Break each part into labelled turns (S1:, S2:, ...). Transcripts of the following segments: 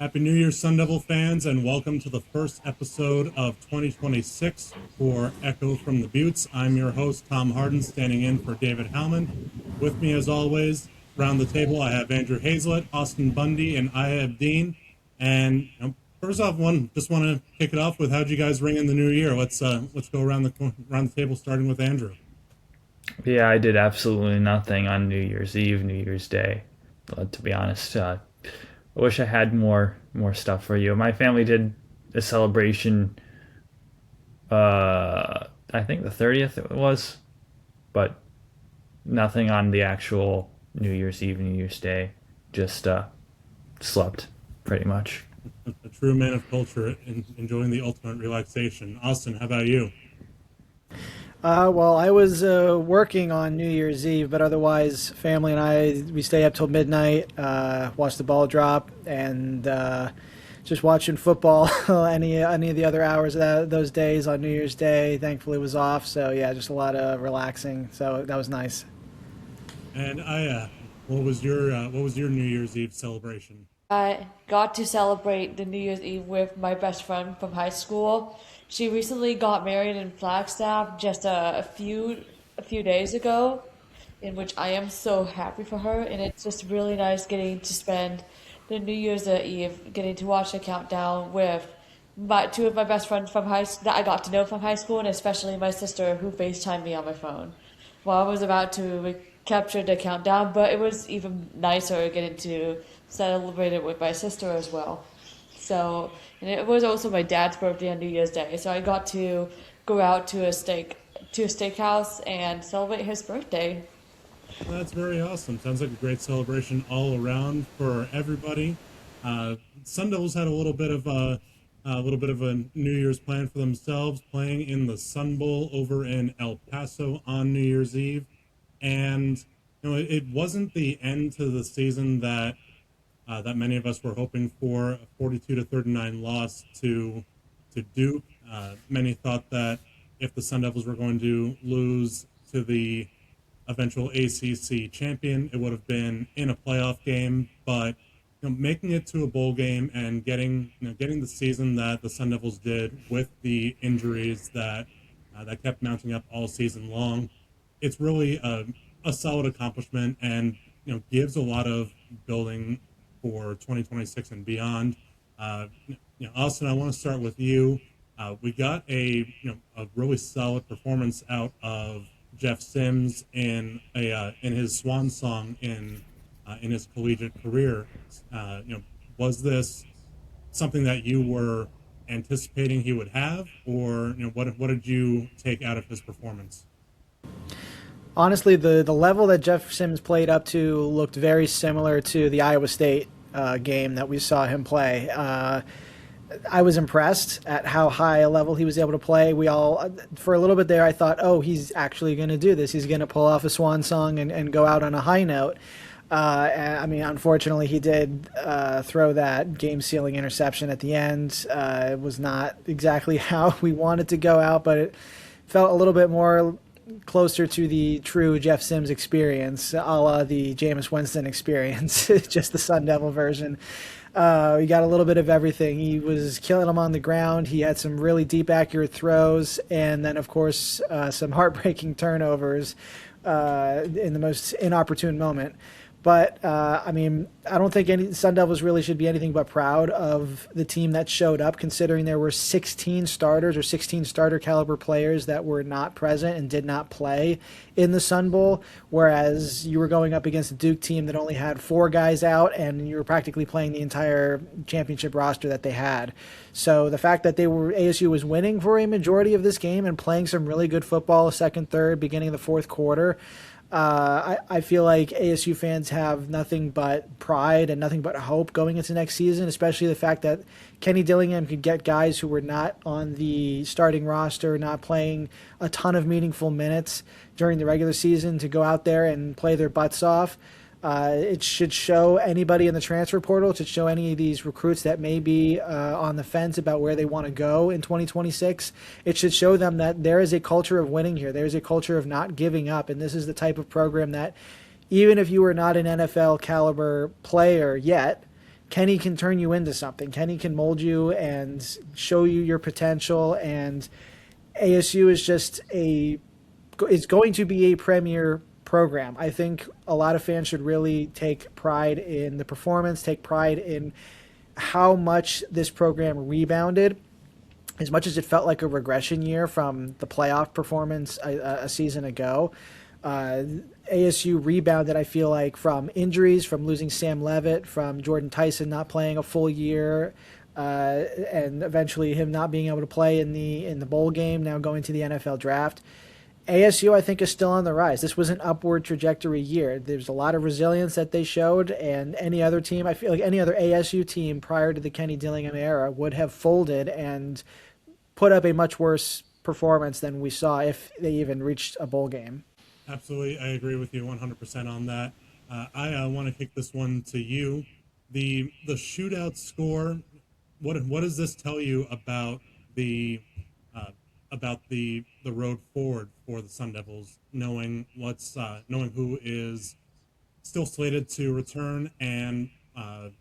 S1: Happy New Year, Sun Devil fans, and welcome to the first episode of 2026 for Echo from the Buttes. I'm your host, Tom Harden, standing in for David Howman. With me, as always, around the table, I have Andrew Hazlett, Austin Bundy, and I have Dean. And first off, just want to kick it off with how'd you guys ring in the new year? Let's go around the table, starting with Andrew.
S2: Yeah, I did absolutely nothing on New Year's Eve, New Year's Day. To be honest, I wish I had more stuff for you. My family did a celebration. I think the 30th it was, but nothing on the actual New Year's Eve, New Year's Day. Just slept, pretty much.
S1: A true man of culture, enjoying the ultimate relaxation. Austin, how about you?
S3: Well, I was working on New Year's Eve, but otherwise, family and we stay up till midnight, watch the ball drop, and just watching football. Any of the other hours of those days on New Year's Day, thankfully was off. So yeah, just a lot of relaxing. So that was nice.
S1: And what was your New Year's Eve celebration?
S4: I got to celebrate the New Year's Eve with my best friend from high school. She recently got married in Flagstaff just a few days ago, in which I am so happy for her, and it's just really nice getting to spend the New Year's Eve, getting to watch the countdown with two of my best friends from high that I got to know from high school, and especially my sister who FaceTimed me on my phone while I was about to capture the countdown. But it was even nicer getting to celebrate it with my sister as well. So, and it was also my dad's birthday on New Year's Day, so I got to go out to a steakhouse and celebrate his birthday.
S1: Well, that's very awesome. Sounds like a great celebration all around for everybody. Sun Devils had a little bit of a New Year's plan for themselves, playing in the Sun Bowl over in El Paso on New Year's Eve, and it wasn't the end to the season that many of us were hoping for. A 42-39 loss to Duke. Many thought that if the Sun Devils were going to lose to the eventual ACC champion, it would have been in a playoff game. But making it to a bowl game and getting the season that the Sun Devils did with the injuries that kept mounting up all season long, it's really a solid accomplishment, and gives a lot of building for 2026 and beyond. Austin, I want to start with you. We got a really solid performance out of Jeff Sims in his swan song in his collegiate career. Was this something that you were anticipating he would have, or what did you take out of his performance?
S3: Honestly, the level that Jeff Sims played up to looked very similar to the Iowa State game that we saw him play. I was impressed at how high a level he was able to play. We all, for a little bit there, I thought, oh, he's actually going to do this. He's going to pull off a swan song and go out on a high note. I mean, unfortunately, he did throw that game-sealing interception at the end. It was not exactly how we wanted to go out, but it felt a little bit more closer to the true Jeff Sims experience, a la the Jameis Winston experience, just the Sun Devil version. He got a little bit of everything. He was killing them on the ground. He had some really deep, accurate throws, and then, of course, some heartbreaking turnovers in the most inopportune moment. But, I mean, I don't think any Sun Devils really should be anything but proud of the team that showed up, considering there were 16 starters or 16 starter caliber players that were not present and did not play in the Sun Bowl, whereas you were going up against a Duke team that only had 4 guys out, and you were practically playing the entire championship roster that they had. So the fact that ASU was winning for a majority of this game and playing some really good football, second, third, beginning of the fourth quarter, I feel like ASU fans have nothing but pride and nothing but hope going into next season, especially the fact that Kenny Dillingham could get guys who were not on the starting roster, not playing a ton of meaningful minutes during the regular season, to go out there and play their butts off. It should show anybody in the transfer portal, it should show any of these recruits that may be on the fence about where they want to go in 2026. It should show them that there is a culture of winning here. There is a culture of not giving up. And this is the type of program that, even if you are not an NFL caliber player yet, Kenny can turn you into something. Kenny can mold you and show you your potential. And ASU is just it's going to be a premier program. I think a lot of fans should really take pride in the performance, take pride in how much this program rebounded. As much as it felt like a regression year from the playoff performance a season ago, ASU rebounded, I feel like, from injuries, from losing Sam Levitt, from Jordan Tyson not playing a full year, and eventually him not being able to play in the bowl game, now going to the NFL draft. ASU, I think, is still on the rise. This was an upward trajectory year. There's a lot of resilience that they showed, and any other team, I feel like any other ASU team prior to the Kenny Dillingham era would have folded and put up a much worse performance than we saw if they even reached a bowl game.
S1: Absolutely, I agree with you 100% on that. I want to kick this one to you. The shootout score. What does this tell you about the road forward for the Sun Devils, knowing who is still slated to return and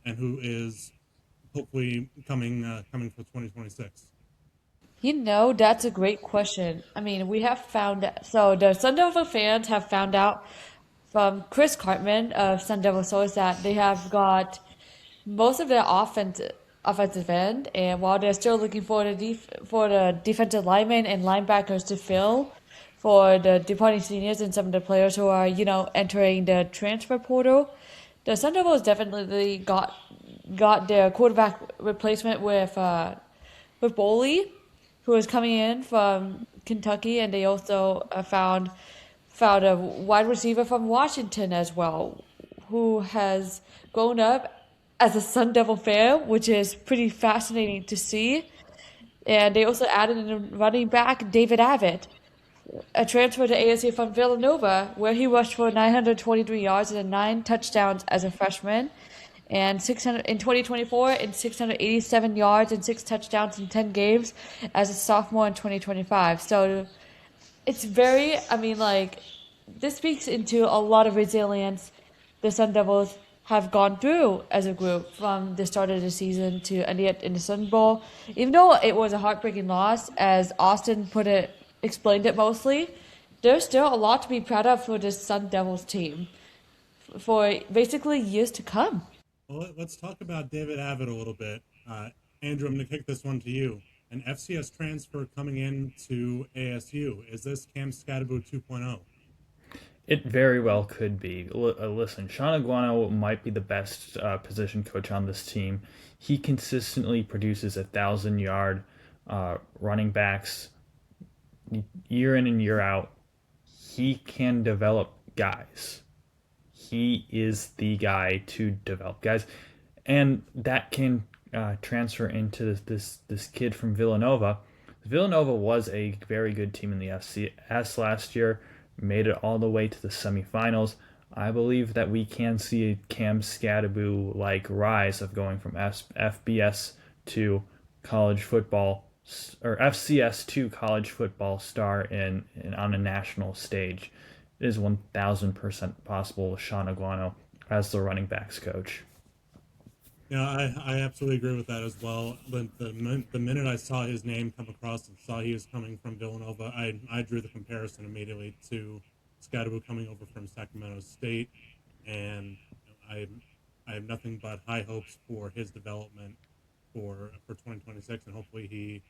S1: who is hopefully coming for 2026?
S4: That's a great question. I mean, we have so the Sun Devil fans have found out from Chris Cartman of Sun Devil Source that they have got most of their offensive end, and while they're still looking for the defensive linemen and linebackers to fill for the departing seniors and some of the players who are entering the transfer portal, the Sun Devils definitely got their quarterback replacement with Boley, who is coming in from Kentucky, and they also found a wide receiver from Washington as well, who has grown up as a Sun Devil fan, which is pretty fascinating to see. And they also added in a running back, David Abbott, a transfer to ASU from Villanova, where he rushed for 923 yards and 9 touchdowns as a freshman, and 600 in 2024 and 687 yards and 6 touchdowns in 10 games as a sophomore in 2025. So it's this speaks into a lot of resilience the Sun Devils have gone through as a group from the start of the season to ending it in the Sun Bowl. Even though it was a heartbreaking loss, as Austin explained it mostly, there's still a lot to be proud of for this Sun Devils team for basically years to come.
S1: Well, let's talk about David Abbott a little bit. Andrew, I'm going to kick this one to you. An FCS transfer coming in to ASU. Is this Cam Scadaboo 2.0?
S2: It very well could be. Listen, Sean Aguano might be the best position coach on this team. He consistently produces 1,000-yard running backs year in and year out. He can develop guys. He is the guy to develop guys, and that can transfer into this kid from Villanova. Villanova was a very good team in the FCS last year, made it all the way to the semifinals. I believe that we can see a Cam Scadaboo-like rise of going from FBS to college football, or FCS to college football star in on a national stage. It is 1,000% possible with Sean Aguano as the running backs coach.
S1: Yeah, I absolutely agree with that as well. The minute I saw his name come across and saw he was coming from Villanova, I drew the comparison immediately to Scadaboo coming over from Sacramento State, and I have nothing but high hopes for his development for 2026, and hopefully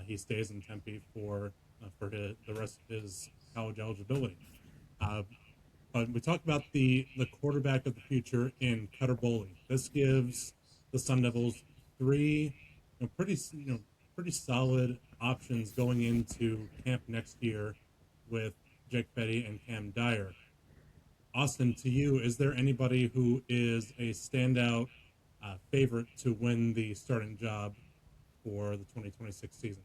S1: he stays in Tempe for the rest of his college eligibility. But we talked about the quarterback of the future in Cutter Boley. This gives the Sun Devils three pretty solid options going into camp next year with Jake Fetty and Cam Dyer. Austin, to you, is there anybody who is a standout favorite to win the starting job for the 2026 season?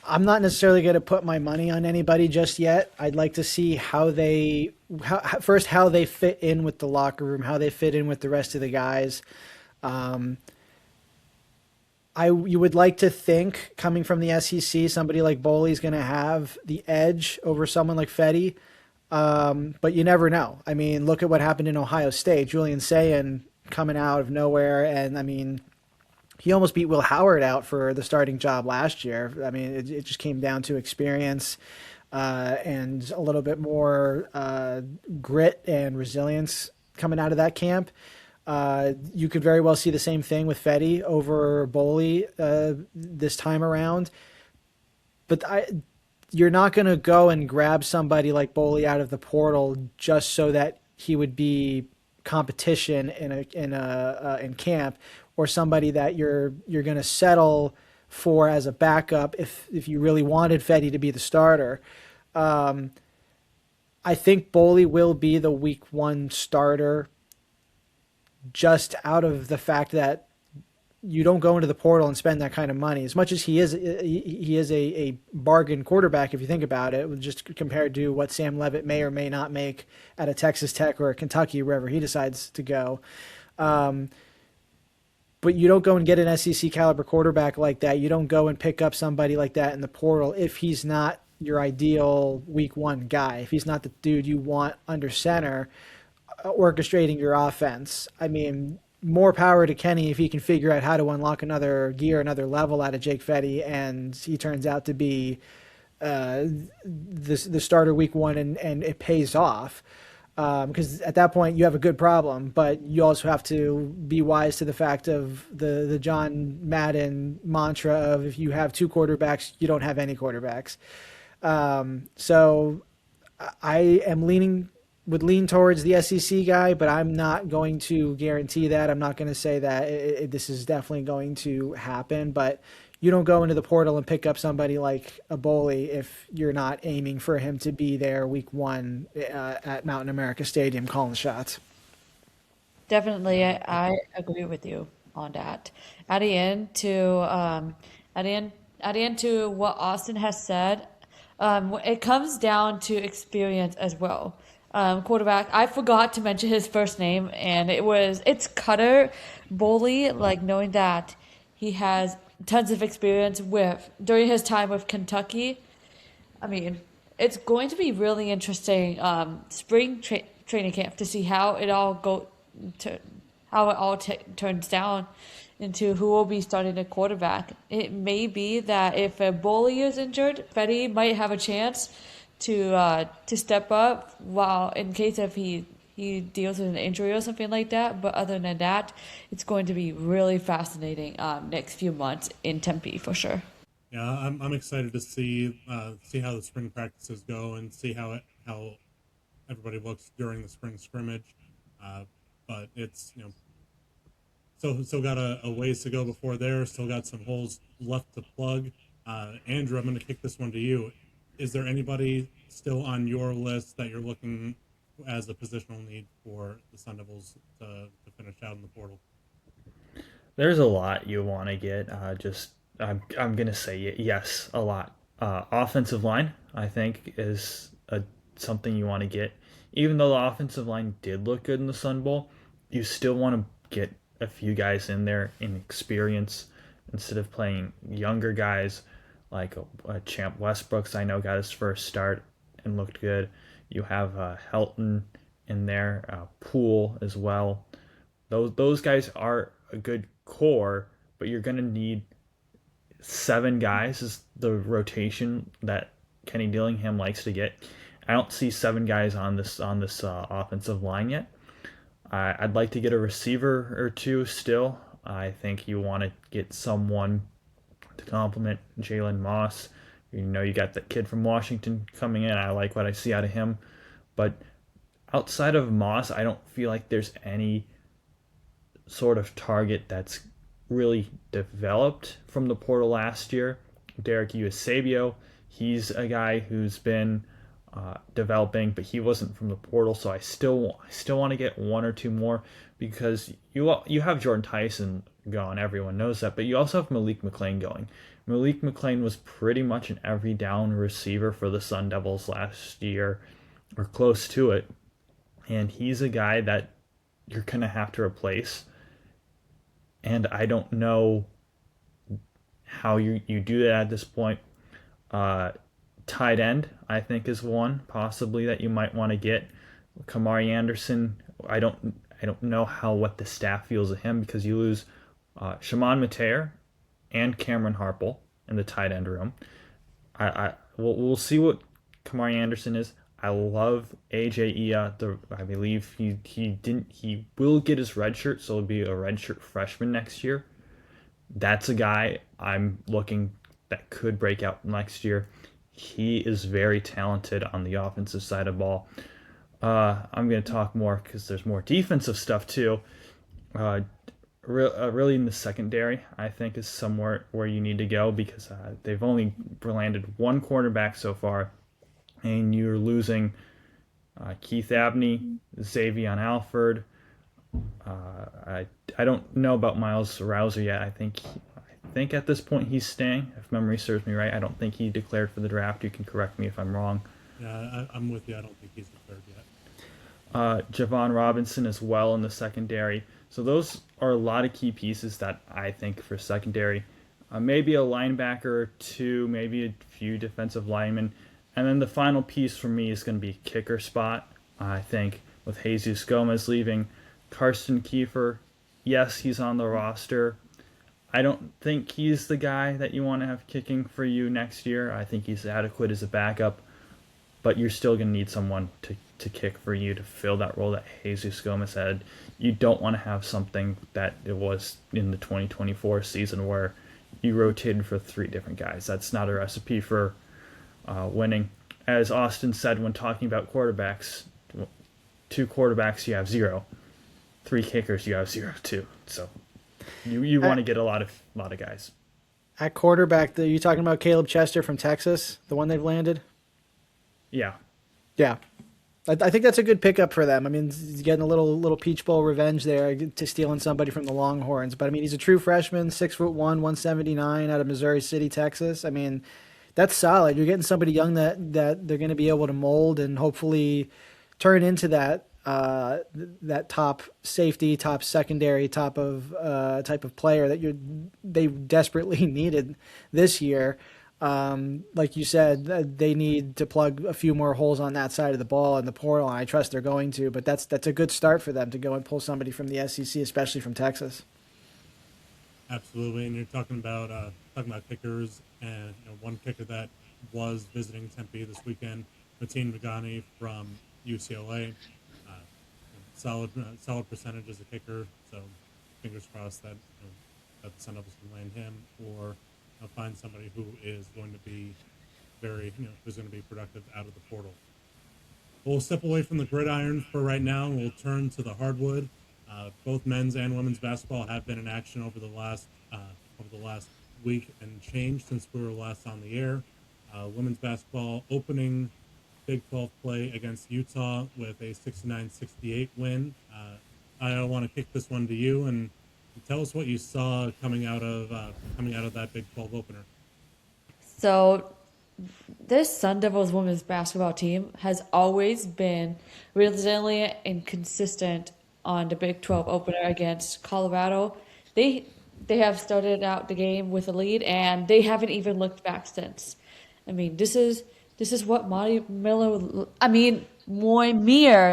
S3: I'm not necessarily going to put my money on anybody just yet. I'd like to see how they fit in with the locker room, how they fit in with the rest of the guys. You would like to think, coming from the SEC, somebody like Boley is going to have the edge over someone like Fetty, but you never know. I mean, look at what happened in Ohio State. Julian Sayin coming out of nowhere. And I mean, he almost beat Will Howard out for the starting job last year. I mean, it just came down to experience and a little bit more grit and resilience coming out of that camp. You could very well see the same thing with Fetty over Boley this time around. But you're not going to go and grab somebody like Boley out of the portal just so that he would be competition in camp, or somebody that you're going to settle for as a backup if you really wanted Fetty to be the starter. I think Boley will be the week 1 starter, just out of the fact that you don't go into the portal and spend that kind of money. As much as he is a bargain quarterback, if you think about it, just compared to what Sam Levitt may or may not make at a Texas Tech or a Kentucky, wherever he decides to go. But you don't go and get an SEC caliber quarterback like that. You don't go and pick up somebody like that in the portal if he's not your ideal week 1 guy, if he's not the dude you want under center orchestrating your offense. I mean, more power to Kenny if he can figure out how to unlock another gear, another level out of Jake Fetty, and he turns out to be the starter week 1, and it pays off. Because at that point you have a good problem, but you also have to be wise to the fact of the John Madden mantra of, if you have 2 quarterbacks, you don't have any quarterbacks. So I would lean towards the SEC guy, but I'm not going to guarantee that. I'm not going to say that this is definitely going to happen, but you don't go into the portal and pick up somebody like a Boley if you're not aiming for him to be there week 1 at Mountain America Stadium calling shots.
S4: Definitely, I agree with you on that. At the end, to what Austin has said, it comes down to experience as well. Quarterback, I forgot to mention his first name, and it's Cutter Boley. Like, knowing that he has tons of experience during his time with Kentucky. I mean, it's going to be really interesting spring training camp to see how it all turns down into who will be starting a quarterback. It may be that if a Boley is injured, Fetty might have a chance to step up, while in case if he deals with an injury or something like that. But other than that, it's going to be really fascinating next few months in Tempe for sure.
S1: Yeah, I'm excited to see how the spring practices go and see how everybody looks during the spring scrimmage. But it's still got a ways to go before there. Still got some holes left to plug. Andrew, I'm going to kick this one to you. Is there anybody still on your list that you're looking as a positional need for the Sun Devils to finish out in the portal?
S2: There's a lot you want to get. I'm gonna say yes, a lot. Offensive line, I think, is something you want to get. Even though the offensive line did look good in the Sun Bowl, you still want to get a few guys in there in experience instead of playing younger guys like Champ Westbrooks. I know got his first start and looked good. You have Helton in there, Poole as well. Those guys are a good core, but you're gonna need 7 guys is the rotation that Kenny Dillingham likes to get. I don't see 7 guys on this offensive line yet. I'd like to get a receiver or 2 still. I think you want to get someone to complement Jalen Moss. You got the kid from Washington coming in. I like what I see out of him. But outside of Moss, I don't feel like there's any sort of target that's really developed from the portal last year. Derek Eusebio, he's a guy who's been developing, but he wasn't from the portal, so I still want to get 1 or 2 more, because you have Jordan Tyson gone, everyone knows that, but you also have Malik McClain going. Malik McClain was pretty much an every down receiver for the Sun Devils last year, or close to it, and he's a guy that you're going to have to replace, and I don't know how you do that at this point. Tight end, I think, is one possibly that you might want to get. Kamari Anderson, I don't know what the staff feels of him, because you lose Shimon Mateer and Cameron Harple in the tight end room. We'll see what Kamari Anderson is. I love AJ Ia. I believe he will get his red shirt, so he'll be a redshirt freshman next year. That's a guy I'm looking that could break out next year. He is very talented on the offensive side of the ball. I'm going to talk more because there's more defensive stuff too. Really in the secondary, I think, is somewhere where you need to go, because they've only landed one quarterback so far, and you're losing Keith Abney, Xavier Alford. I don't know about Miles Rouser yet. I think at this point he's staying, if memory serves me right. I don't think he declared for the draft. You can correct me if I'm wrong.
S1: Yeah, I'm with you. I don't think he's declared yet.
S2: Javon Robinson as well in the secondary. So those are a lot of key pieces that I think for secondary. Maybe a linebacker or two, maybe a few defensive linemen. And then the final piece for me is going to be kicker spot. I think with Jesus Gomez leaving, Karsten Kiefer, yes, he's on the roster. I don't think he's the guy that you want to have kicking for you next year. I think he's adequate as a backup, but you're still going to need someone to kick for you to fill that role that Jesus Gomez had. You don't want to have something that it was in the 2024 season where you rotated for 3 different guys. That's not a recipe for winning. As Austin said when talking about quarterbacks, 2 quarterbacks, you have 0. 3 kickers, you have 0 too. So you want to get a lot of guys.
S3: At quarterback, you talking about Caleb Chester from Texas, the one they've landed?
S2: Yeah.
S3: Yeah. I think that's a good pickup for them. I mean, he's getting a little Peach Bowl revenge there to stealing somebody from the Longhorns. But I mean, he's a true freshman, 6'1", 179 out of Missouri City, Texas. I mean, that's solid. You're getting somebody young that they're going to be able to mold and hopefully turn into that top safety, top secondary, type of player that they desperately needed this year. Like you said, they need to plug a few more holes on that side of the ball in the portal, and I trust they're going to. But that's a good start for them to go and pull somebody from the SEC, especially from Texas.
S1: Absolutely, and you're talking about kickers, and one kicker that was visiting Tempe this weekend, Mateen Magani from UCLA. Solid percentage as a kicker, so fingers crossed that that the Sun Devils can land him or find somebody who is going to be who's going to be productive out of the portal. We'll step away from the gridiron for right now, and we'll turn to the hardwood. Both men's and women's basketball have been in action over the last week and change since we were last on the air. Women's basketball opening Big 12 play against Utah with a 69-68 win. I want to kick this one to you and tell us what you saw coming out of that Big 12 opener.
S4: So, this Sun Devils women's basketball team has always been resilient and consistent on the Big 12 opener against Colorado. They have started out the game with a lead, and they haven't even looked back since. I mean, this is what Moimir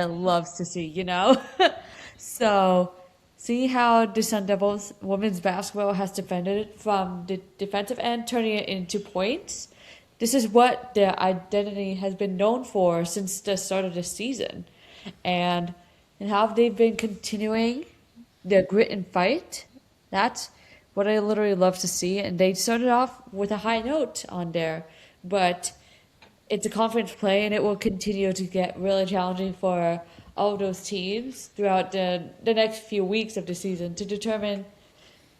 S4: loves to see, So, see how the Sun Devils women's basketball has defended from the defensive end, turning it into points. This is what their identity has been known for since the start of the season. And how they've been continuing their grit and fight. That's what I literally love to see. And they started off with a high note on there. But it's a conference play, and it will continue to get really challenging for all of those teams throughout the next few weeks of the season to determine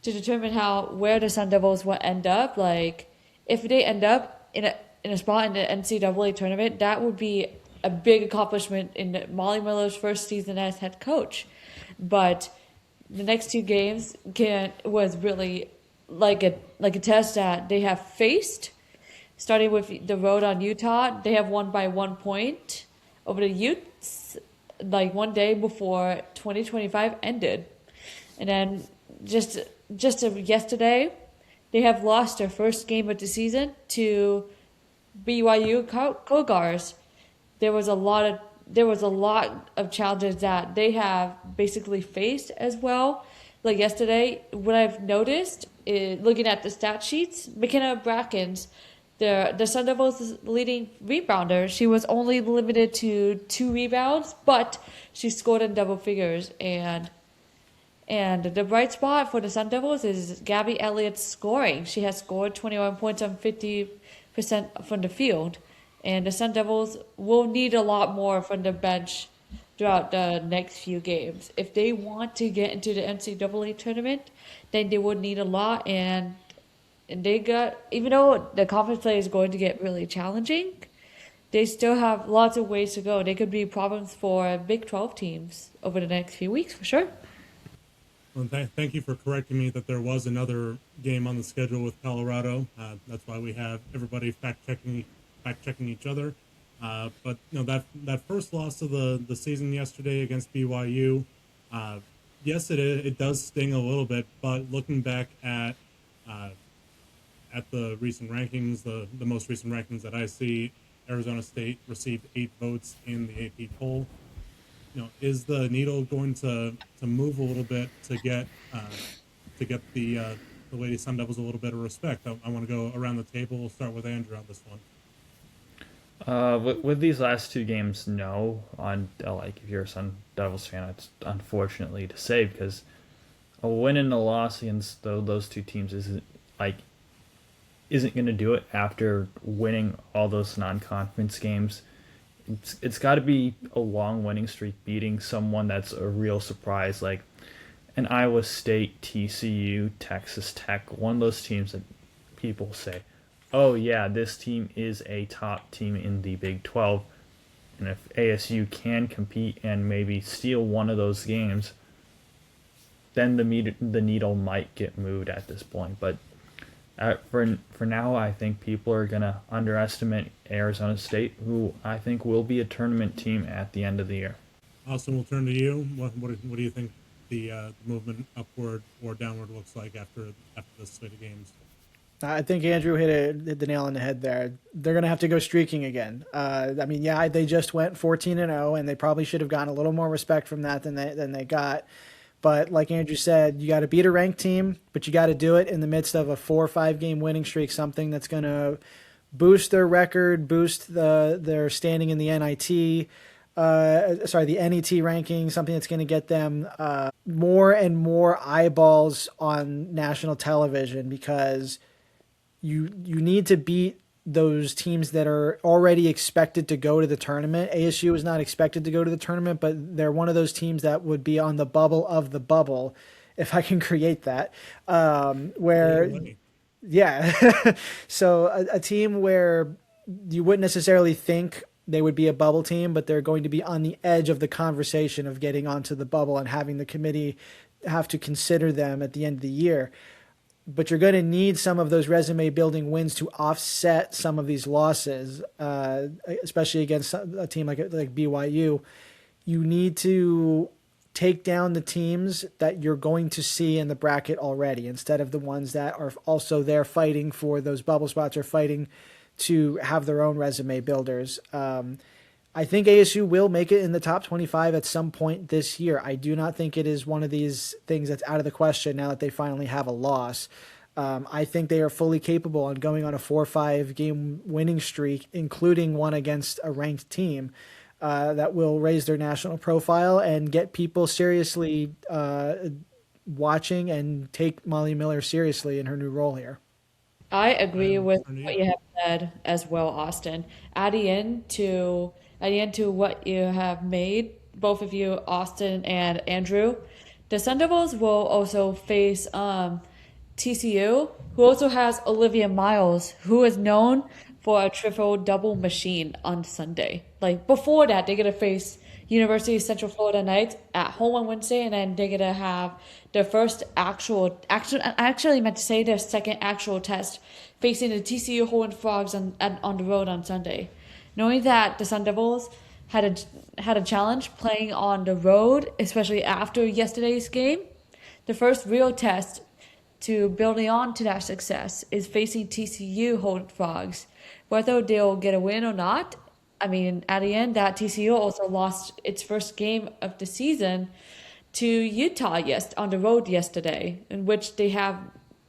S4: where the Sun Devils will end up. Like, if they end up in a spot in the NCAA tournament, that would be a big accomplishment in Molly Miller's first season as head coach. But the next 2 games was really like a test that they have faced. Starting with the road on Utah, they have won by 1 point over the Utes, like one day before 2025 ended. And then just yesterday, they have lost their first game of the season to BYU Cougars. There was a lot of there was a lot of challenges that they have basically faced as well. Like yesterday, what I've noticed is looking at the stat sheets, McKenna Brackens, the Sun Devils' leading rebounder, she was only limited to 2 rebounds, but she scored in double figures. And the bright spot for the Sun Devils is Gabby Elliott's scoring. She has scored 21 points on 50% from the field. And the Sun Devils will need a lot more from the bench throughout the next few games. If they want to get into the NCAA tournament, then they would need a lot. And they got, even though the conference play is going to get really challenging, they still have lots of ways to go. They could be problems for Big 12 teams over the next few weeks, for sure.
S1: Well, thank you for correcting me that there was another game on the schedule with Colorado. That's why we have everybody fact checking each other. But that first loss of the season yesterday against BYU, yes, it does sting a little bit. But looking back at the recent rankings, the most recent rankings that I see, Arizona State received 8 votes in the AP poll. Is the needle going to move a little bit to get the Lady Sun Devils a little bit of respect? I want to go around the table. We'll start with Andrew on this one.
S2: With these last 2 games, no. Like if you're a Sun Devils fan, it's unfortunately to say, because a win and a loss against those 2 teams isn't going to do it after winning all those non-conference games. It's got to be a long winning streak, beating someone that's a real surprise, like an Iowa State, TCU, Texas Tech, one of those teams that people say, oh yeah, this team is a top team in the Big 12. And if ASU can compete and maybe steal one of those games, then the needle might get moved at this point. But for now, I think people are going to underestimate Arizona State, who I think will be a tournament team at the end of the year.
S1: Austin, we'll turn to you. What do you think the movement upward or downward looks like after this slate of games?
S3: I think Andrew hit the nail on the head there. They're going to have to go streaking again. They just went 14-0, and they probably should have gotten a little more respect from that than they got. But like Andrew said, you got to beat a ranked team, but you got to do it in the midst of a 4 or 5 game winning streak, something that's going to boost their record, boost their standing in the NIT, the NET ranking, something that's going to get them more and more eyeballs on national television, because you need to beat those teams that are already expected to go to the tournament. ASU is not expected to go to the tournament, but they're one of those teams that would be on the bubble of the bubble, if I can create that. So a team where you wouldn't necessarily think they would be a bubble team, but they're going to be on the edge of the conversation of getting onto the bubble and having the committee have to consider them at the end of the year. But you're going to need some of those resume building wins to offset some of these losses, especially against a team like BYU. You need to take down the teams that you're going to see in the bracket already, instead of the ones that are also there fighting for those bubble spots or fighting to have their own resume builders. I think ASU will make it in the top 25 at some point this year. I do not think it is one of these things that's out of the question now that they finally have a loss. I think they are fully capable on going on a 4 or 5 game winning streak, including one against a ranked team that will raise their national profile and get people seriously watching and take Molly Miller seriously in her new role here.
S4: I agree with what you have said as well, Austin. Adding into what you have made, both of you, Austin and Andrew, the Sun Devils will also face TCU, who also has Olivia Miles, who is known for a triple-double machine on Sunday. Like, before that, they're going to face University of Central Florida Knights at home on Wednesday, and then they're going to have their first I actually meant to say their second actual test, facing the TCU Horned Frogs on the road on Sunday. Knowing that the Sun Devils had a challenge playing on the road, especially after yesterday's game, the first real test to building on to that success is facing TCU Horned Frogs. Whether they'll get a win or not I mean, at the end, that TCU also lost its first game of the season to Utah on the road yesterday, in which they have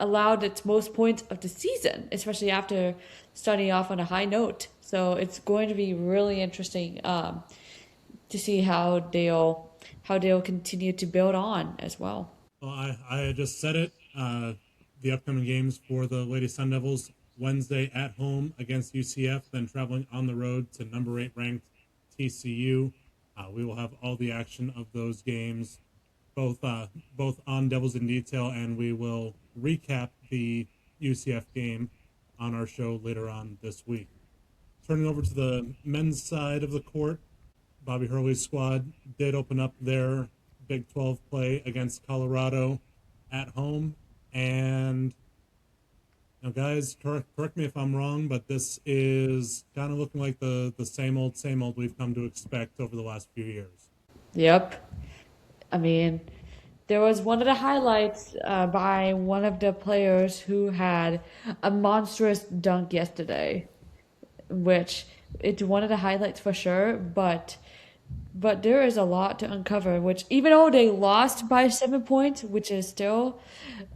S4: allowed its most points of the season, especially after starting off on a high note. So it's going to be really interesting to see how they'll continue to build on as well.
S1: Well, I just said it. The upcoming games for the Lady Sun Devils: Wednesday at home against UCF, then traveling on the road to number 8 ranked TCU. We will have all the action of those games, both on Devils in Detail, and we will recap the UCF game on our show later on this week. Turning over to the men's side of the court, Bobby Hurley's squad did open up their Big 12 play against Colorado at home. And now, guys, correct me if I'm wrong, but this is kind of looking like the same old we've come to expect over the last few years.
S4: Yep. I mean, there was one of the highlights by one of the players who had a monstrous dunk yesterday, which it's one of the highlights for sure, but there is a lot to uncover, which even though they lost by 7 points, which is still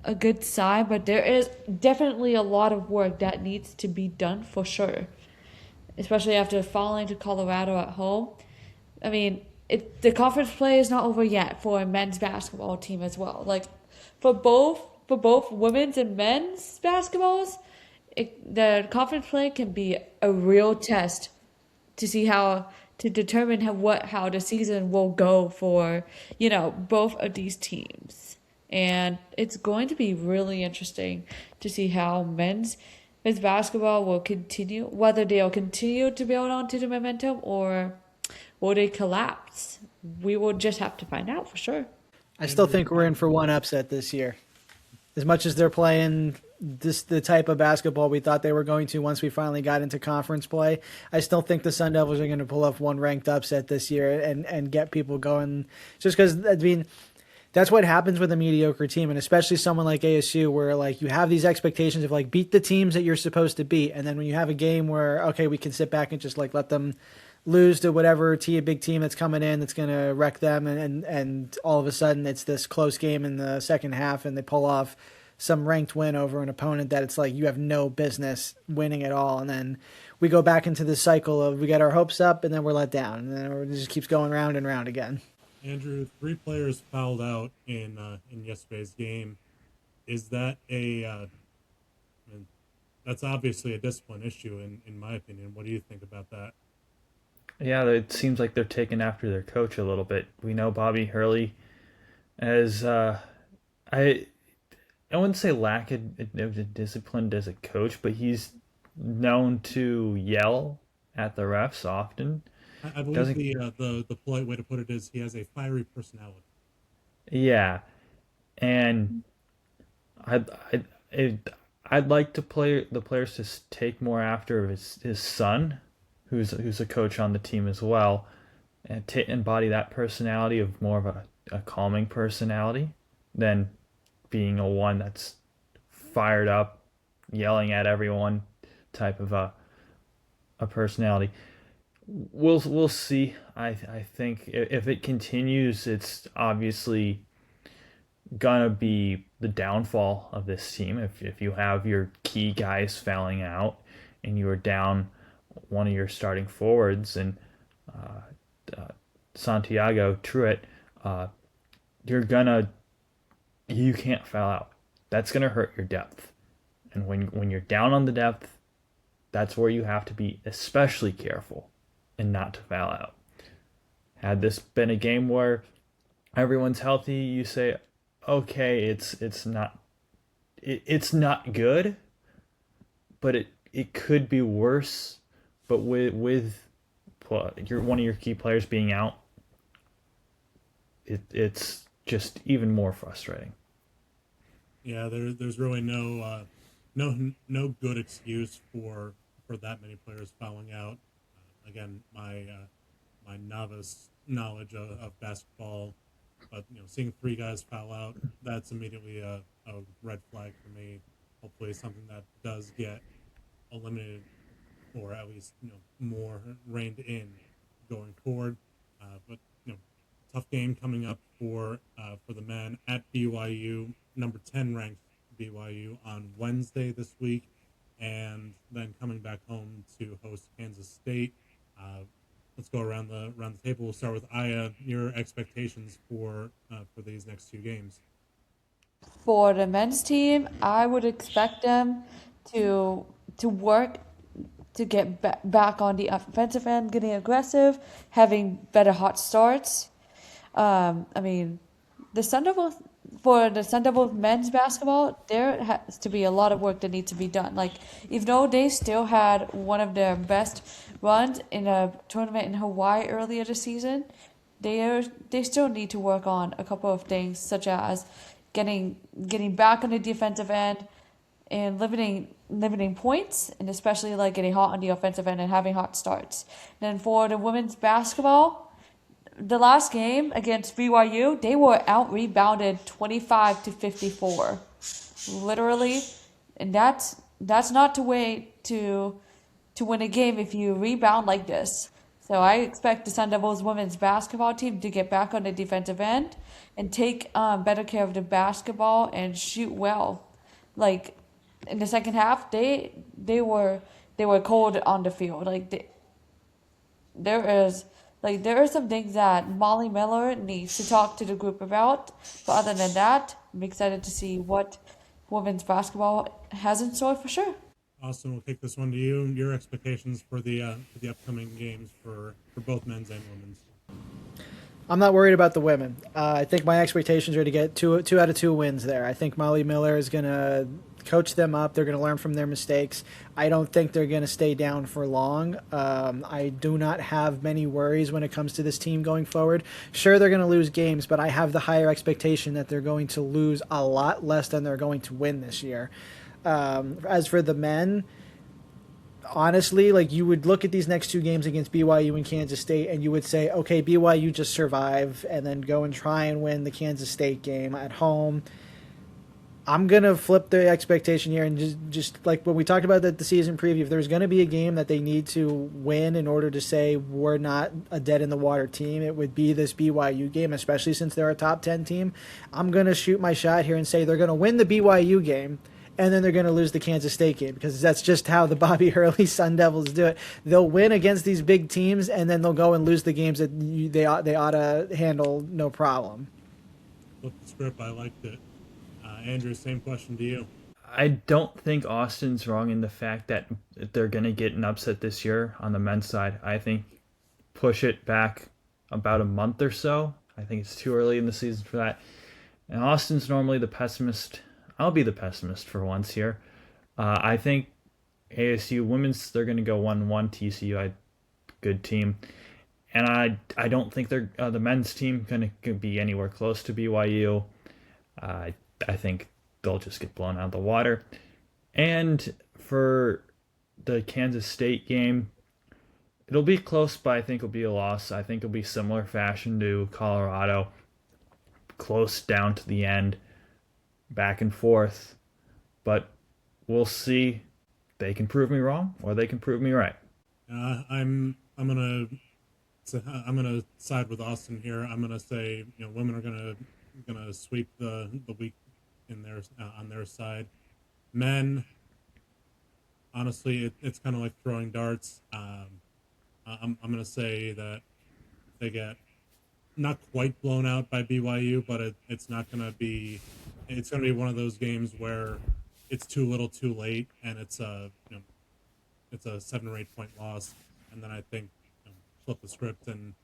S4: a good sign, but there is definitely a lot of work that needs to be done for sure, especially after falling to Colorado at home. I mean, the conference play is not over yet for a men's basketball team as well. Like for both women's and men's basketballs, the conference play can be a real test to see to determine how the season will go for both of these teams. And it's going to be really interesting to see how men's basketball will continue, whether they'll continue to build onto the momentum or will they collapse. We will just have to find out for sure.
S3: I still think we're in for one upset this year. As much as they're playing the type of basketball we thought they were going to once we finally got into conference play, I still think the Sun Devils are going to pull off one ranked upset this year and get people going. Just because, I mean, that's what happens with a mediocre team, and especially someone like ASU, where like you have these expectations of like beat the teams that you're supposed to beat, and then when you have a game where okay, we can sit back and just like let them lose to whatever big team that's coming in that's going to wreck them, and all of a sudden it's this close game in the second half and they pull off some ranked win over an opponent that it's like you have no business winning at all, and then we go back into this cycle of we get our hopes up and then we're let down, and then it just keeps going round and round again.
S1: Andrew, 3 players fouled out in yesterday's game. Is that that's obviously a discipline issue in my opinion. What do you think about that?
S2: Yeah, it seems like they're taking after their coach a little bit. We know Bobby Hurley as I wouldn't say lack of discipline as a coach, but he's known to yell at the refs often.
S1: I believe
S2: Doesn't
S1: the polite way to put it is he has a fiery personality.
S2: Yeah, and I'd I'd like to play the players to take more after his son, who's a coach on the team as well, and to embody that personality of more of a calming personality than being a one that's fired up, yelling at everyone type of a personality. We'll see. I think if it continues, it's obviously gonna be the downfall of this team. If you have your key guys fouling out and you are down one of your starting forwards and Santiago Truitt, you can't foul out. That's gonna hurt your depth. And when you're down on the depth, that's where you have to be especially careful and not to foul out. Had this been a game where everyone's healthy, you say, okay, it's not good, but it could be worse. But with one of your key players being out, it's just even more frustrating.
S1: Yeah, there's really no good excuse for that many players fouling out. Again, my novice knowledge of basketball, but seeing 3 guys foul out, that's immediately a red flag for me. Hopefully, something that does get eliminated or at least more reined in going forward. But tough game coming up for the men at BYU, number 10 ranked BYU on Wednesday this week, and then coming back home to host Kansas State. Let's go around the table. We'll start with Aya. Your expectations for these next two games.
S4: For the men's team, I would expect them to work to get back on the offensive end, getting aggressive, having better hot starts. I mean, the Sun Devils for the Sun Devils men's basketball, there has to be a lot of work that needs to be done. Like, even though they still had one of their best runs in a tournament in Hawaii earlier this season, they still need to work on a couple of things, such as getting back on the defensive end and limiting points, and especially like getting hot on the offensive end and having hot starts. Then for the women's basketball, the last game against BYU, they were out rebounded 25-54, literally, and that's not the way to win a game if you rebound like this. So I expect the Sun Devils women's basketball team to get back on the defensive end and take better care of the basketball and shoot well. Like in the second half, they were cold on the field. There are some things that Molly Miller needs to talk to the group about. But other than that, I'm excited to see what women's basketball has in store for sure.
S1: Austin, we'll kick this one to you. Your expectations for the upcoming games for both men's and women's.
S3: I'm not worried about the women. I think my expectations are to get two out of 2 wins there. I think Molly Miller is going to coach them up. They're going to learn from their mistakes. I don't think they're going to stay down for long. I do not have many worries when it comes to this team going forward. Sure, they're going to lose games, but I have the higher expectation that they're going to lose a lot less than they're going to win this year. As for the men, honestly, like, you would look at these next 2 games against BYU and Kansas State and you would say, okay, BYU just survive and then go and try and win the Kansas State game at home. I'm going to flip the expectation here and just like when we talked about the season preview, if there's going to be a game that they need to win in order to say we're not a dead-in-the-water team, it would be this BYU game, especially since they're a top 10 team. I'm going to shoot my shot here and say they're going to win the BYU game, and then they're going to lose the Kansas State game, because that's just how the Bobby Hurley Sun Devils do it. They'll win against these big teams, and then they'll go and lose the games that they ought to handle no problem.
S1: Flip the script. I liked it. Andrew, same question to you.
S2: I don't think Austin's wrong in the fact that they're going to get an upset this year on the men's side. I think push it back about a month or so. I think it's too early in the season for that. And Austin's normally the pessimist. I'll be the pessimist for once here. I think ASU women's, they're going to go 1-1. TCU, good team. And I don't think they're the men's team going to be anywhere close to BYU. I think they'll just get blown out of the water. And for the Kansas State game, it'll be close, but I think it'll be a loss. I think it'll be similar fashion to Colorado. Close down to the end, back and forth. But we'll see. They can prove me wrong, or they can prove me right.
S1: I'm gonna side with Austin here. I'm gonna say women are gonna sweep the week in their on their side. Men, honestly, it's kind of like throwing darts. I'm gonna say that they get not quite blown out by BYU, but it's not gonna be. It's gonna be one of those games where it's too little, too late, and it's a 7 or 8 point loss. And then I think flip the script and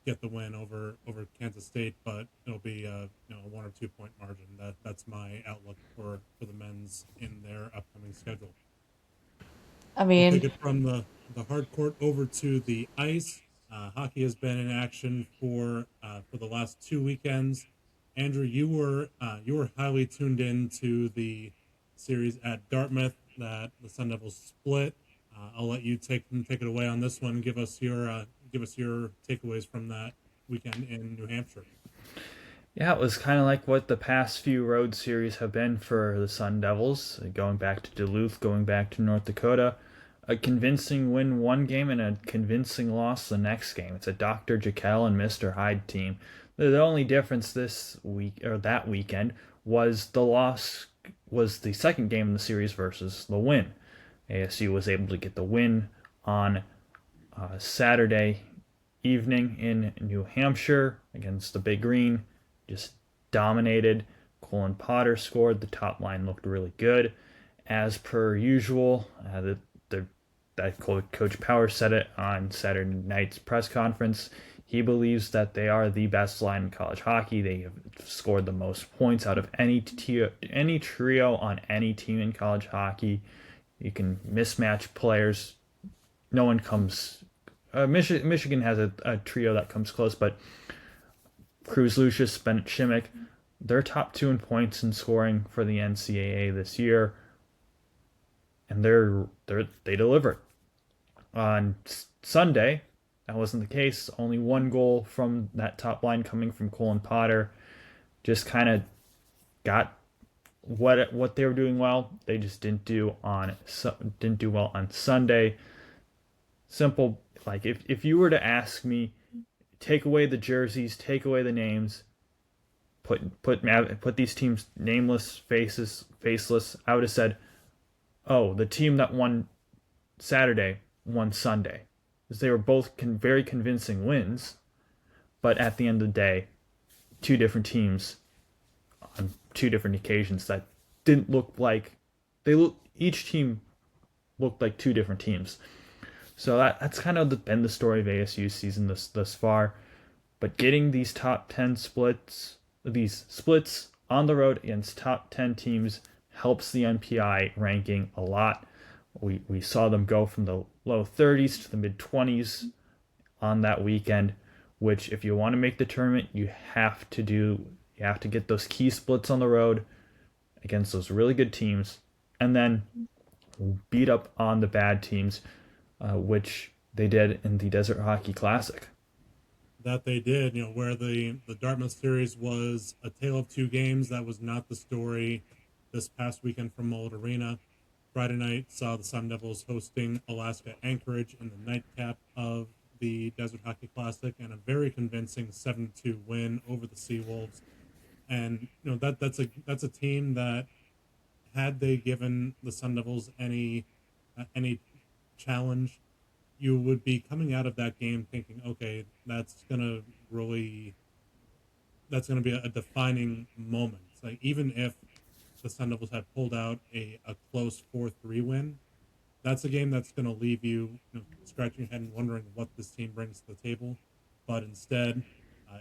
S1: get the win over Kansas State, but it'll be a 1 or 2 point margin. That's my outlook for the men's in their upcoming schedule.
S4: I mean,
S1: We'll take it from the hard court over to the ice. Hockey has been in action for the last 2 weekends. Andrew, you were highly tuned in to the series at Dartmouth that the Sun Devils split. I'll let you take it away on this one. Give us your takeaways from that weekend in New Hampshire.
S2: Yeah, it was kind of like what the past few road series have been for the Sun Devils, going back to Duluth, going back to North Dakota. a convincing win one game and a convincing loss the next game. It's a Dr. Jekyll and Mr. Hyde team. The only difference this week or that weekend was the loss was the second game in the series versus the win. ASU was able to get the win on Saturday evening in New Hampshire against the Big Green. Just dominated. Colin Potter scored. The top line looked really good. As per usual, Coach Power said it on Saturday night's press conference. He believes that they are the best line in college hockey. They have scored the most points out of any trio on any team in college hockey. You can mismatch players. No one comes. Michigan has a trio that comes close, but Cruz Lucius, Bennett Shimmick, they're top 2 in points and scoring for the NCAA this year, and they delivered. On Sunday, that wasn't the case. Only one goal from that top line coming from Colin Potter. Just kind of got what they were doing well. They just didn't do well on Sunday. Simple. Like if you were to ask me, take away the jerseys, take away the names, put these teams nameless, faceless. I would have said, oh, the team that won Saturday won Sunday, because they were both very convincing wins. But at the end of the day, two different teams on two different occasions that didn't look like each team looked like two different teams. So that's kind of been the story of ASU's season thus far. But getting these top 10 splits on the road against top 10 teams helps the NPI ranking a lot. We saw them go from the low 30s to the mid 20s on that weekend, which if you want to make the tournament, you have to get those key splits on the road against those really good teams, and then beat up on the bad teams, which they did in the Desert Hockey Classic.
S1: That they did, where the Dartmouth series was a tale of two games. That was not the story this past weekend from Mullet Arena. Friday night saw the Sun Devils hosting Alaska Anchorage in the nightcap of the Desert Hockey Classic, and a very convincing 7-2 win over the Seawolves. And that's a team that, had they given the Sun Devils any challenge, you would be coming out of that game thinking, okay, that's gonna be a defining moment. Like, even if the Sun Devils had pulled out a close 4-3 win, that's a game that's going to leave you, scratching your head and wondering what this team brings to the table. But instead,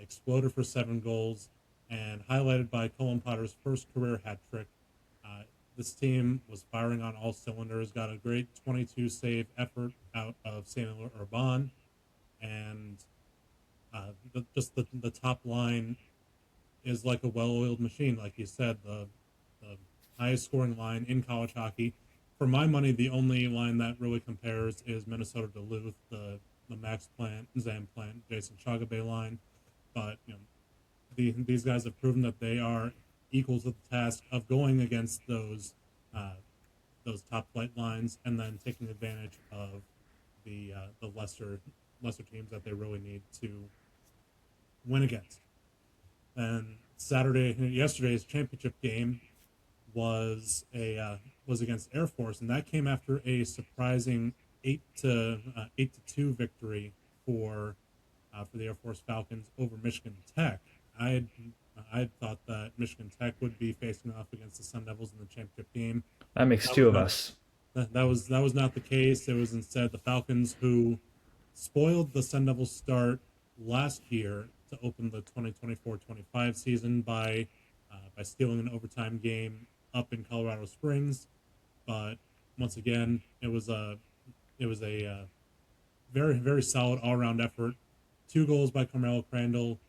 S1: exploded for 7 goals, and highlighted by Colin Potter's first career hat trick. This team was firing on all cylinders, got a great 22-save effort out of Samuel Urban, and the top line is like a well-oiled machine. Like you said, the highest scoring line in college hockey. For my money, the only line that really compares is Minnesota Duluth, the Max Plant, Zam Plant, Jason Chagabe line. But these guys have proven that they are equal to the task of going against those top flight lines, and then taking advantage of the lesser teams that they really need to win against. And yesterday's championship game was against Air Force, and that came after a surprising 8-2 victory for the Air Force Falcons over Michigan Tech. I had thought that Michigan Tech would be facing off against the Sun Devils in the championship game.
S2: That makes two of us.
S1: That was not the case. It was instead the Falcons who spoiled the Sun Devils' start last year to open the 2024-25 season by stealing an overtime game up in Colorado Springs. But once again, it was a very, very solid all-around effort. 2 goals by Carmelo Crandall.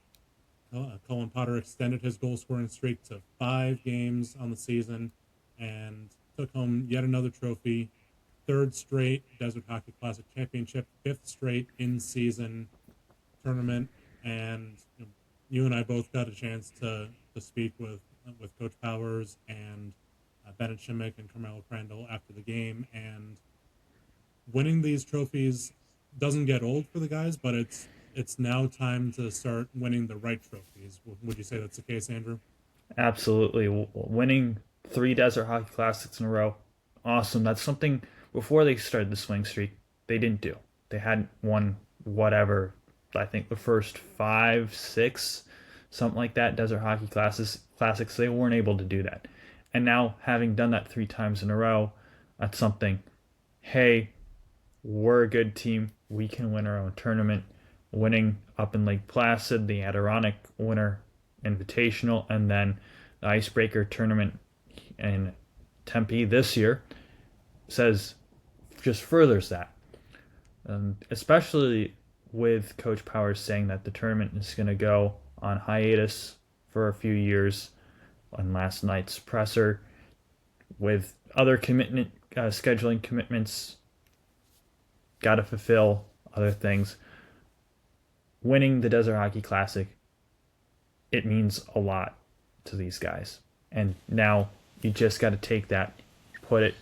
S1: Colin Potter extended his goal-scoring streak to 5 games on the season and took home yet another trophy. 3rd straight Desert Hockey Classic championship, 5th straight in-season tournament. And you and I both got a chance to speak with Coach Powers and Bennett Shimmick and Carmelo Crandall after the game, and winning these trophies doesn't get old for the guys, but it's now time to start winning the right trophies. Would you say that's the case, Andrew?
S2: Absolutely. Winning 3 Desert Hockey Classics in a row, awesome. That's something before they started the swing streak, they didn't do. They hadn't won whatever, I think the first 5, 6, something like that, Desert Hockey Classics, they weren't able to do that. And now, having done that 3 times in a row, that's something, hey, we're a good team. We can win our own tournament. Winning up in Lake Placid, the Adirondack Winter Invitational, and then the Icebreaker tournament in Tempe this year says just furthers that. Especially with Coach Powers saying that the tournament is going to go on hiatus for a few years on last night's presser with other scheduling commitments, got to fulfill other things. Winning the Desert Hockey Classic, it means a lot to these guys. And now you just got to take that, put it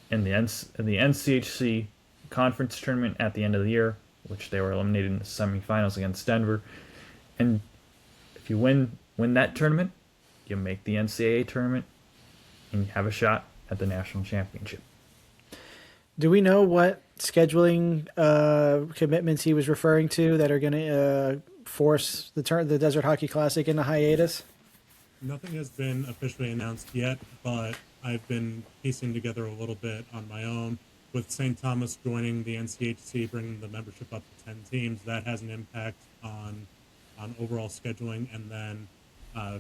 S2: in the NCHC conference tournament at the end of the year, which they were eliminated in the semifinals against Denver. And if you win that tournament, you make the NCAA tournament, and you have a shot at the national championship.
S3: Do we know what scheduling commitments he was referring to that are going to force the Desert Hockey Classic into hiatus?
S1: Nothing has been officially announced yet, but I've been piecing together a little bit on my own. With St. Thomas joining the NCHC, bringing the membership up to 10 teams, that has an impact on overall scheduling, and then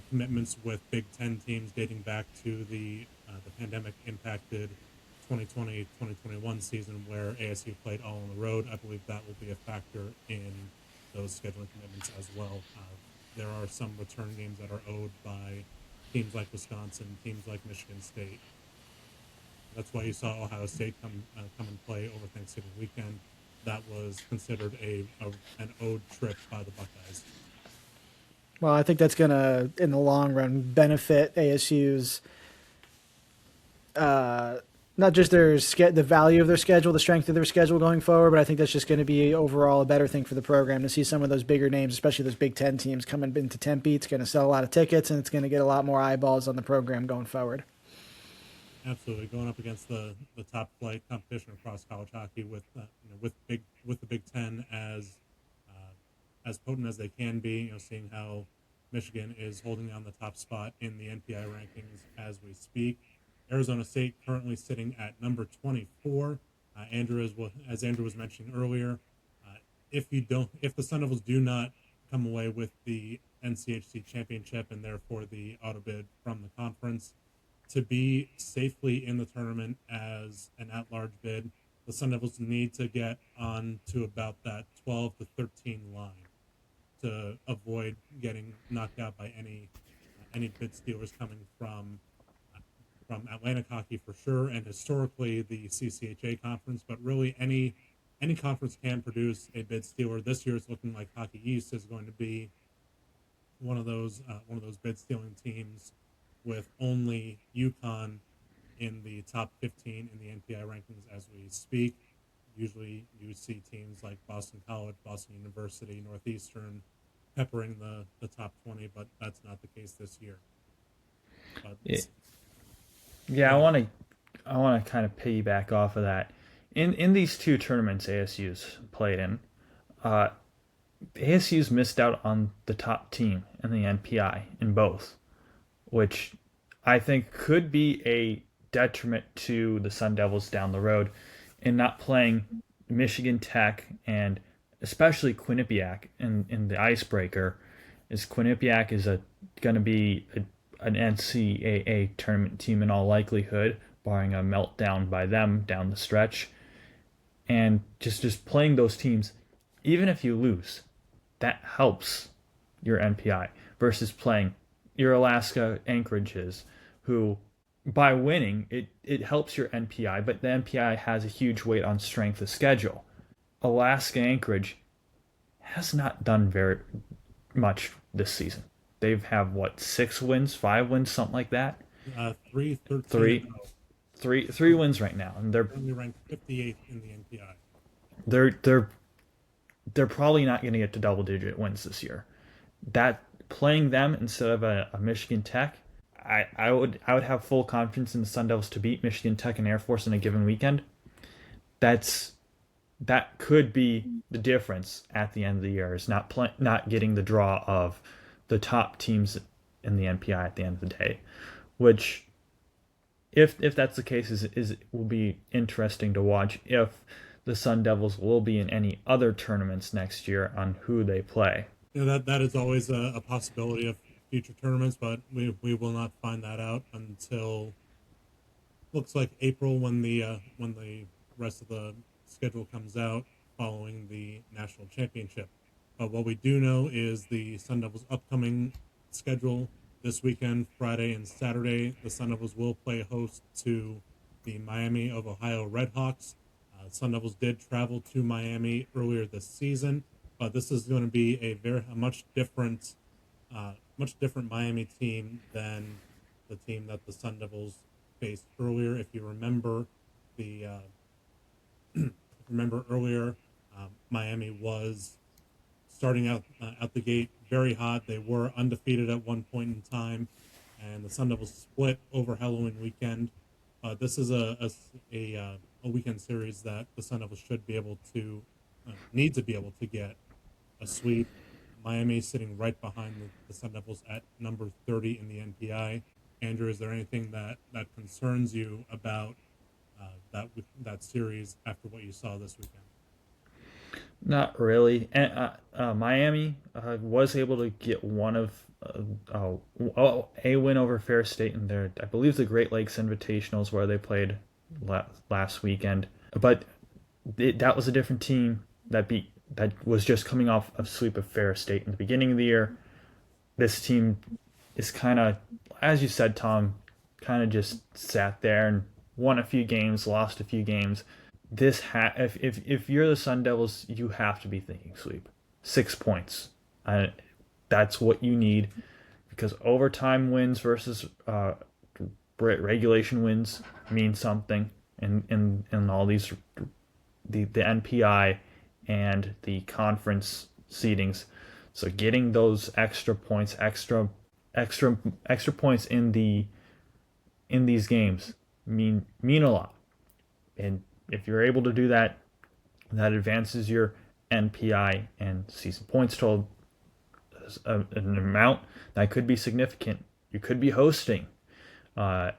S1: commitments with Big Ten teams dating back to the pandemic impacted 2020-2021 season where ASU played all on the road. I believe that will be a factor in those scheduling commitments as well. There are some return games that are owed by teams like Wisconsin, teams like Michigan State. That's why you saw Ohio State come and play over Thanksgiving weekend. That was considered an owed trip by the Buckeyes.
S3: Well, I think that's going to, in the long run, benefit ASU's not just the value of their schedule, the strength of their schedule going forward, but I think that's just going to be overall a better thing for the program to see some of those bigger names, especially those Big Ten teams, coming into Tempe. It's going to sell a lot of tickets, and it's going to get a lot more eyeballs on the program going forward.
S1: Absolutely, going up against the top flight competition across college hockey with the Big Ten as potent as they can be. Seeing how Michigan is holding on the top spot in the NPI rankings as we speak. Arizona State currently sitting at number 24. As Andrew was mentioning earlier, if the Sun Devils do not come away with the NCHC championship and therefore the auto bid from the conference, to be safely in the tournament as an at-large bid, the Sun Devils need to get on to about that 12 to 13 line to avoid getting knocked out by any bid stealers coming from Atlantic hockey for sure, and historically the CCHA conference, but really any conference can produce a bid stealer. This year it's looking like Hockey East is going to be one of those bid stealing teams, with only UConn in the top 15 in the NPI rankings as we speak. Usually you see teams like Boston College, Boston University, Northeastern peppering the top 20, but that's not the case this year.
S2: Yeah, I want to kind of piggyback off of that. In these two tournaments ASU's played in, ASU's missed out on the top team in the NPI in both, which I think could be a detriment to the Sun Devils down the road in not playing Michigan Tech and especially Quinnipiac in the Icebreaker. Quinnipiac is going to be an NCAA tournament team in all likelihood, barring a meltdown by them down the stretch. And just playing those teams, even if you lose, that helps your NPI versus playing your Alaska Anchorages, who by winning, it helps your NPI, but the NPI has a huge weight on strength of schedule. Alaska Anchorage has not done very much this season. They've have 6 wins, 5 wins, something like that.
S1: 3, 13.
S2: three wins right now, and
S1: Currently ranked 58th in the NPI.
S2: they're probably not going to get to double digit wins this year. That playing them instead of a Michigan Tech, I would have full confidence in the Sun Devils to beat Michigan Tech and Air Force in a given weekend. That could be the difference at the end of the year, is not getting the draw of the top teams in the NPI at the end of the day, which if that's the case is will be interesting to watch if the Sun Devils will be in any other tournaments next year on who they play.
S1: That is always a possibility of future tournaments, but we will not find that out until looks like April, when the rest of the schedule comes out following the national championship. But what we do know is the Sun Devils' upcoming schedule this weekend, Friday and Saturday. The Sun Devils will play host to the Miami of Ohio Redhawks. Sun Devils did travel to Miami earlier this season, but this is going to be a much different Miami team than the team that the Sun Devils faced earlier. If you remember earlier, Miami was starting out the gate very hot. They were undefeated at one point in time, and the Sun Devils split over Halloween weekend. This is a weekend series that the Sun Devils should be able to need to be able to get a sweep. Miami sitting right behind the Sun Devils at number 30 in the NPI. Andrew, is there anything that concerns you about that series after what you saw this weekend?
S2: Not really. And Miami was able to get one of a win over Fair State in their, I believe, the Great Lakes Invitationals where they played last weekend. But that was a different team that was just coming off a sweep of Fair State in the beginning of the year. This team is kind of, as you said, Tom, kind of just sat there and won a few games, lost a few games. If you're the Sun Devils, you have to be thinking sweep. 6 points. That's what you need, because overtime wins versus regulation wins mean something in all these, the NPI and the conference seedings. So getting those extra points, extra points in these games mean a lot. And if you're able to do that, that advances your NPI and season points total, an amount that could be significant. You could be hosting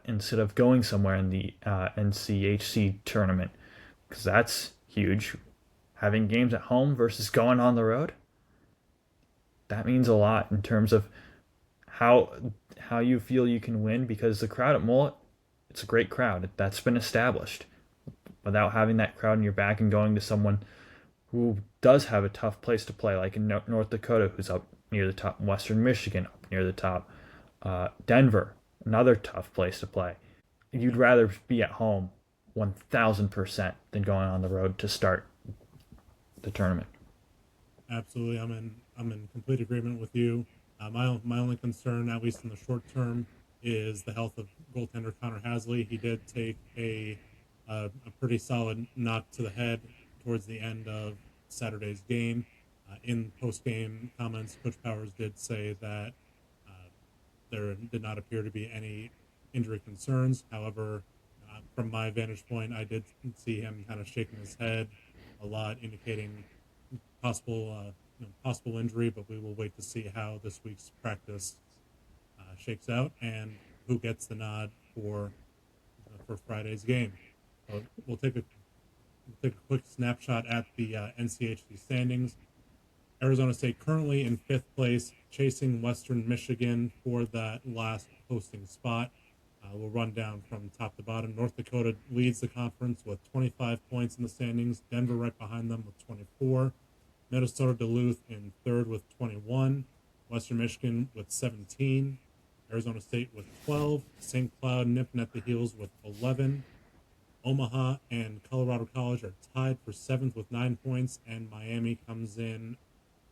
S2: instead of going somewhere in the NCHC tournament, because that's huge. Having games at home versus going on the road, that means a lot in terms of how you feel you can win, because the crowd at Mullet, it's a great crowd. That's been established. Without having that crowd in your back and going to someone who does have a tough place to play, like in North Dakota, who's up near the top, Western Michigan, up near the top, Denver, another tough place to play. You'd rather be at home 1,000% than going on the road to start the tournament.
S1: Absolutely, I'm in complete agreement with you. My only concern, at least in the short term, is the health of goaltender Connor Hasley. He did take a pretty solid knock to the head towards the end of Saturday's game. In post-game comments, Coach Powers did say that there did not appear to be any injury concerns. However, from my vantage point, I did see him kind of shaking his head a lot, indicating possible injury. But we will wait to see how this week's practice shakes out and who gets the nod for Friday's game. We'll take a quick snapshot at the NCHC standings. Arizona State currently in 5th place, chasing Western Michigan for that last hosting spot. We'll run down from top to bottom. North Dakota leads the conference with 25 points in the standings. Denver right behind them with 24. Minnesota Duluth in 3rd with 21. Western Michigan with 17. Arizona State with 12. St. Cloud nipping at the heels with 11. Omaha and Colorado College are tied for 7th with 9 points, and Miami comes in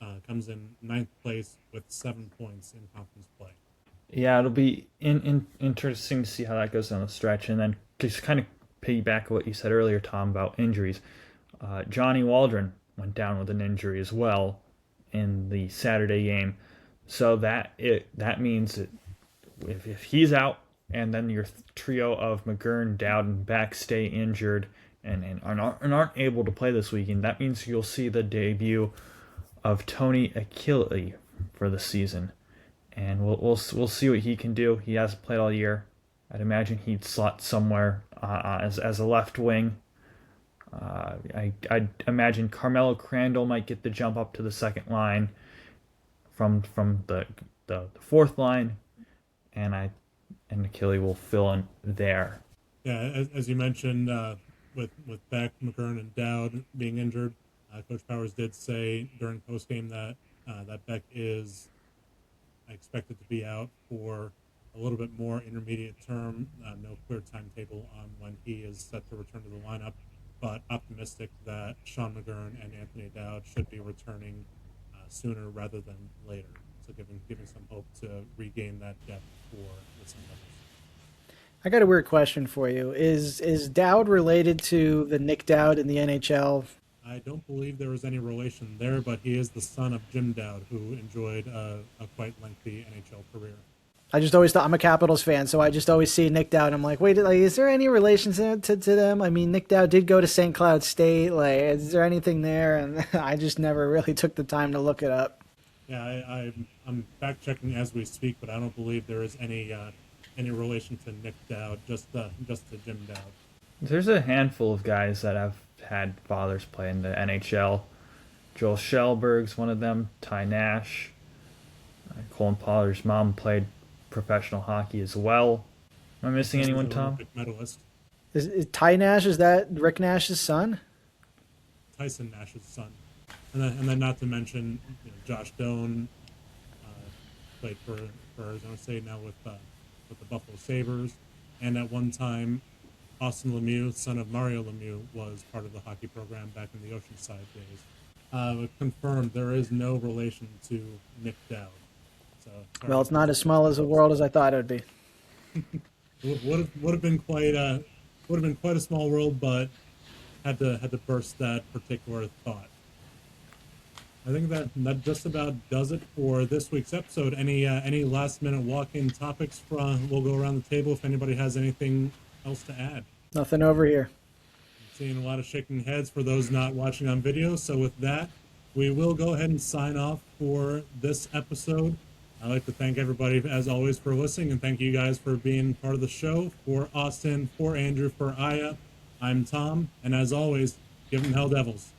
S1: 9th place with 7 points in conference play.
S2: Yeah, it'll be interesting to see how that goes down the stretch. And then just kind of piggyback what you said earlier, Tom, about injuries. Johnny Waldron went down with an injury as well in the Saturday game, so that means that if he's out, and then your trio of McGurn, Dowd, and Beck stay injured and aren't able to play this weekend, that means you'll see the debut of Tony Achille for the season, and we'll see what he can do. He hasn't played all year. I'd imagine he'd slot somewhere as a left wing. I'd imagine Carmelo Crandall might get the jump up to the second line from the fourth line, and Achille will fill in there.
S1: Yeah, as you mentioned, with Beck, McGurn, and Dowd being injured, Coach Powers did say during postgame that that Beck is expected to be out for a little bit more intermediate term. No clear timetable on when he is set to return to the lineup, but optimistic that Sean McGurn and Anthony Dowd should be returning sooner rather than later. So giving some hope to regain that depth for the Sun Devils.
S3: I got a weird question for you. Is Dowd related to the Nick Dowd in the NHL?
S1: I don't believe there was any relation there, but he is the son of Jim Dowd, who enjoyed a quite lengthy NHL career.
S3: I just always thought, I'm a Capitals fan, so I just always see Nick Dowd. I'm like, wait, is there any relation to them? I mean, Nick Dowd did go to St. Cloud State. Like, is there anything there? And I just never really took the time to look it up.
S1: Yeah, I'm fact checking as we speak, but I don't believe there is any relation to Nick Dowd, just to Jim Dowd.
S2: There's a handful of guys that have had fathers play in the NHL. Joel Shelberg's one of them. Ty Nash. Colin Potter's mom played professional hockey as well. Am I missing anyone, Tom?
S1: Olympic medalist.
S3: Is Ty Nash, is that Rick Nash's son?
S1: Tyson Nash's son. And then not to mention, Josh Doan played for Arizona State, now with the Buffalo Sabres, and at one time, Austin Lemieux, son of Mario Lemieux, was part of the hockey program back in the Oceanside days. Confirmed, there is no relation to Nick Dowd. So,
S3: Well, it's not as small as the world as I thought it would be.
S1: would have been quite a small world, but had to burst that particular thought. I think that just about does it for this week's episode. Any last minute walk-in topics? We'll go around the table if anybody has anything else to add.
S3: Nothing over here.
S1: I'm seeing a lot of shaking heads for those not watching on video. So with that, we will go ahead and sign off for this episode. I'd like to thank everybody, as always, for listening, and thank you guys for being part of the show. For Austin, for Andrew, for Aya, I'm Tom, and as always, give them Hell Devils.